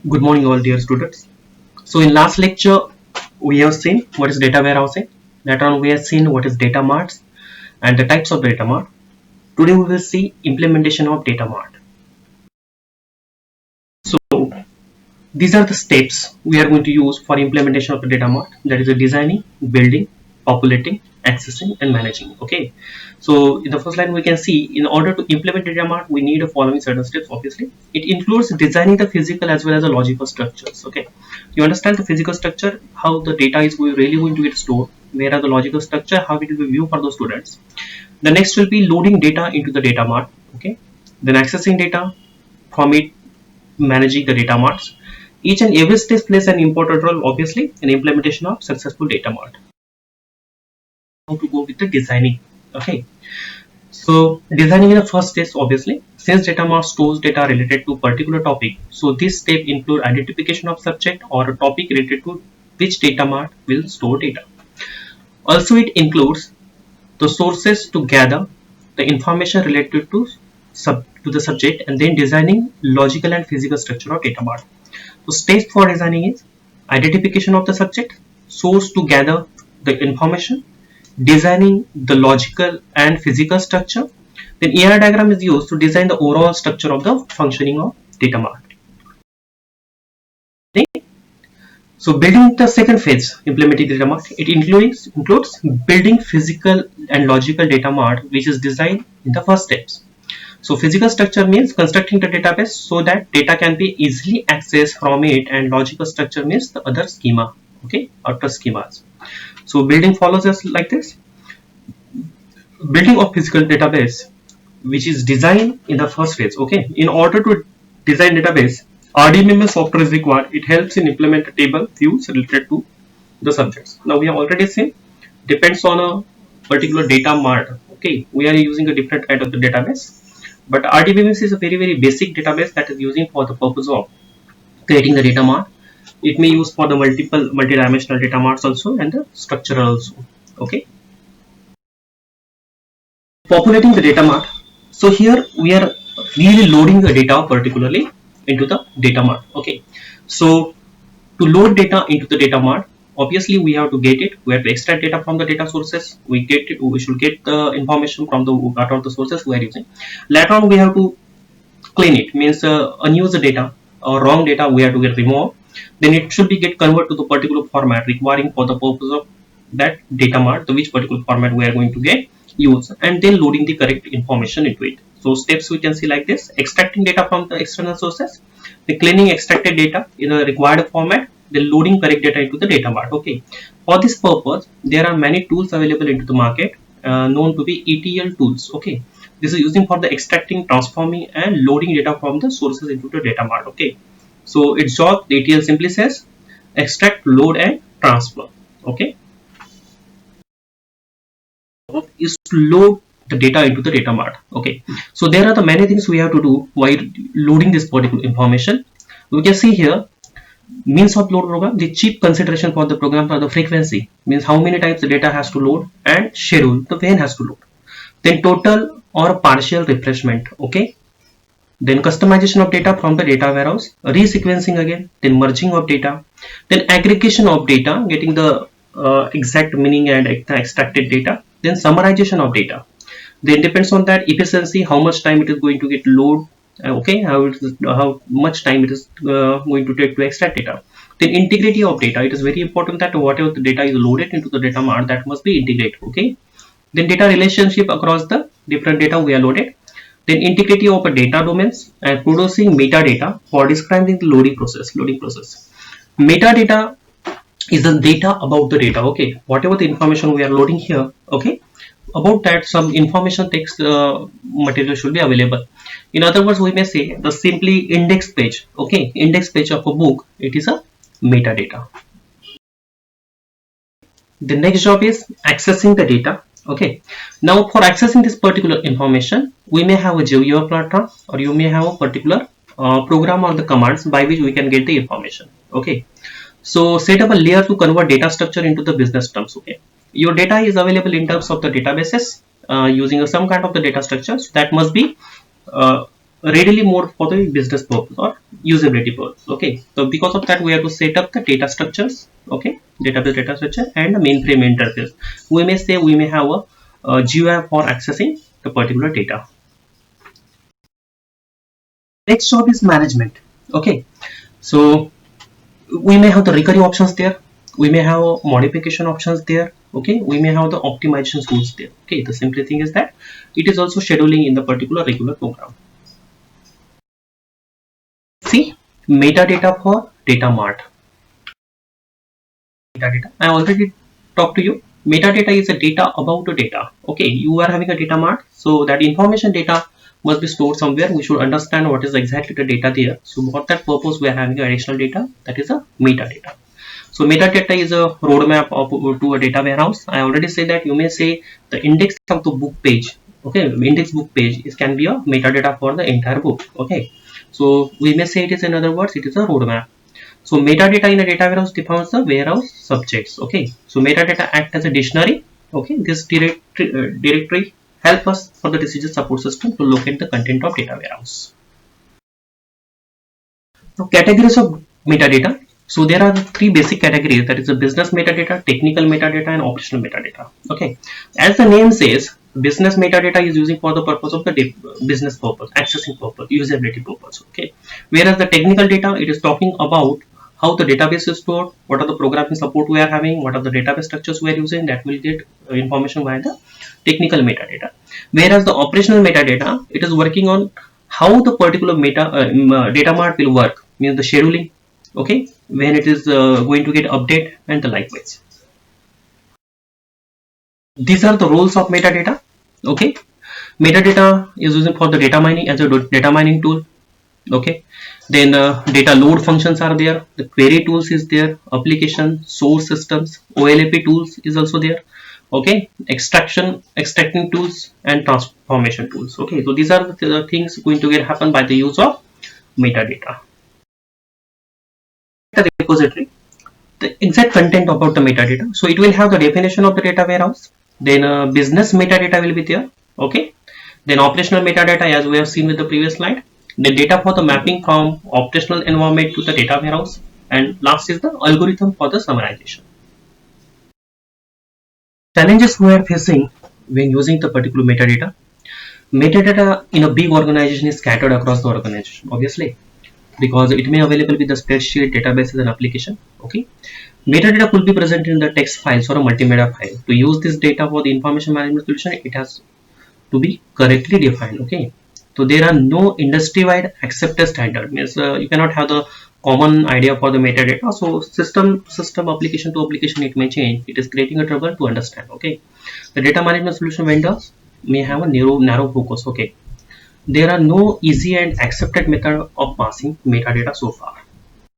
Good morning all dear students. So in last lecture we have seen what is data warehousing. Later on we have seen what is data marts and the types of data mart. Today we will see implementation of data mart. So these are the steps we are going to use for implementation of the data mart, that is the designing, building, populating, accessing and managing. Okay, so in the first line we can see in order to implement data mart we need the following certain steps. Obviously it includes designing the physical as well as the logical structures. Okay, you understand the physical structure, how the data is really going to get stored, where are the logical structure, how it will be viewed for the students. The next will be loading data into the data mart. Okay, then accessing data, from it managing the data marts. Each and every step plays an important role, obviously, in implementation of successful data mart. How to go with the designing? Okay, so designing in the first stage, obviously, since data mart stores data related to particular topic, so this step include identification of subject or a topic related to which data mart will store data. Also, it includes the sources to gather the information related to the subject and then designing logical and physical structure of data mart. So stage for designing is identification of the subject, source to gather the information, designing the logical and physical structure. Then ER diagram is used to design the overall structure of the functioning of data mart. So building the second phase, implementing data mart, it includes building physical and logical data mart, which is designed in the first steps. So physical structure means constructing the database so that data can be easily accessed from it, and logical structure means the other schema, okay, outer schemas. So building follows us like this. Building of physical database, which is designed in the first phase. Okay, in order to design database, RDBMS software is required. It helps in implement a table views related to the subjects. Now we have already seen depends on a particular data mart. Okay, we are using a different kind of the database, but RDBMS is a very basic database that is using for the purpose of creating the data mart. It may use for the multi-dimensional data marts also and the structural also. Okay, populating the data mart. So here we are really loading the data particularly into the data mart. Okay, so to load data into the data mart, obviously we have to get it. We have to extract data from the data sources. We should get the information from the out of the sources we are using. Later on we have to clean it, means unused data or wrong data we have to get removed. Then it should be get converted to the particular format requiring for the purpose of that data mart, the which particular format we are going to get use, and then loading the correct information into it. So steps we can see like this: extracting data from the external sources, the cleaning extracted data in a required format, then loading correct data into the data mart. Okay, for this purpose there are many tools available into the market known to be ETL tools. Okay, this is using for the extracting, transforming and loading data from the sources into the data mart. Okay, so its job, the ETL simply says extract, load and transfer. Okay, is to load the data into the data mart. Okay, so there are the many things we have to do while loading this particular information. We can see here means of load program. The chief consideration for the program are the frequency, means how many times the data has to load, and schedule, the when has to load. Then total or partial refreshment. Okay, then customization of data from the data warehouse, resequencing again, then merging of data, then aggregation of data, getting the exact meaning and extracted data, then summarization of data. Then depends on that efficiency, how much time it is going to get load, okay, how much time it is going to take to extract data. Then integrity of data, it is very important that whatever the data is loaded into the data mart, that must be integrated. Okay, then data relationship across the different data we are loaded. Then integrity of a data domains and producing metadata for describing the loading process. Metadata is the data about the data. Okay, whatever the information we are loading here, okay, about that some information text material should be available. In other words, we may say the simply index page. Okay, index page of a book, it is a metadata. The next job is accessing the data. Okay, now for accessing this particular information, we may have a GUI platform, or you may have a particular program or the commands by which we can get the information. Okay, so set up a layer to convert data structure into the business terms. Okay, your data is available in terms of the databases using some kind of the data structures that must be readily more for the business purpose or usability part. Okay, so because of that we have to set up the data structures. Okay, database data structure and the mainframe interface. We may say we may have a GUI for accessing the particular data. Next job is management. Okay, so we may have the recurring options there, we may have modification options there. Okay, we may have the optimization tools there. Okay, the simple thing is that it is also scheduling in the particular regular program. See, metadata for data mart. Metadata, I already talked to you. Metadata is a data about the data. Okay, you are having a data mart, so that information data must be stored somewhere. We should understand what is exactly the data there. So for that purpose we are having additional data, that is a metadata. So metadata is a roadmap to a data warehouse. I already said that you may say the index of the book page. Okay, index book page is can be a metadata for the entire book. Okay, so we may say it is, in other words, it is a roadmap. So metadata in a data warehouse defines the warehouse subjects. Okay, so metadata act as a dictionary. Okay, this directory help us for the decision support system to locate the content of data warehouse. Now, categories of metadata. So there are three basic categories, that is the business metadata, technical metadata, and operational metadata. Okay, as the name says, business metadata is using for the purpose of the business purpose, accessing purpose, usability purpose. Okay, whereas the technical data, it is talking about how the database is stored, what are the programming support we are having, what are the database structures we are using, that will get information via the technical metadata. Whereas the operational metadata, it is working on how the particular data mart will work, means the scheduling. Okay, when it is going to get update and the likewise. These are the roles of metadata. Okay, metadata is used for the data mining as a data mining tool. Okay, then data load functions are there, the query tools is there, application source systems, OLAP tools is also there. Okay, extracting tools and transformation tools. Okay, so these are the things going to get happen by the use of metadata. The repository, the exact content about the metadata. So it will have the definition of the data warehouse, then business metadata will be there. Okay, then operational metadata, as we have seen with the previous slide, the data for the mapping from operational environment to the data warehouse, and last is the algorithm for the summarization. Challenges we are facing when using the particular metadata. Metadata in a big organization is scattered across the organization, obviously, because it may available with the spreadsheet, databases, and application. Okay, metadata could be present in the text files or a multimedia file. To use this data for the information management solution, it has to be correctly defined. Okay, so there are no industry-wide accepted standard, means you cannot have the common idea for the metadata. So system application to application it may change. It is creating a trouble to understand. Okay, the data management solution vendors may have a narrow focus. Okay, there are no easy and accepted method of passing metadata so far.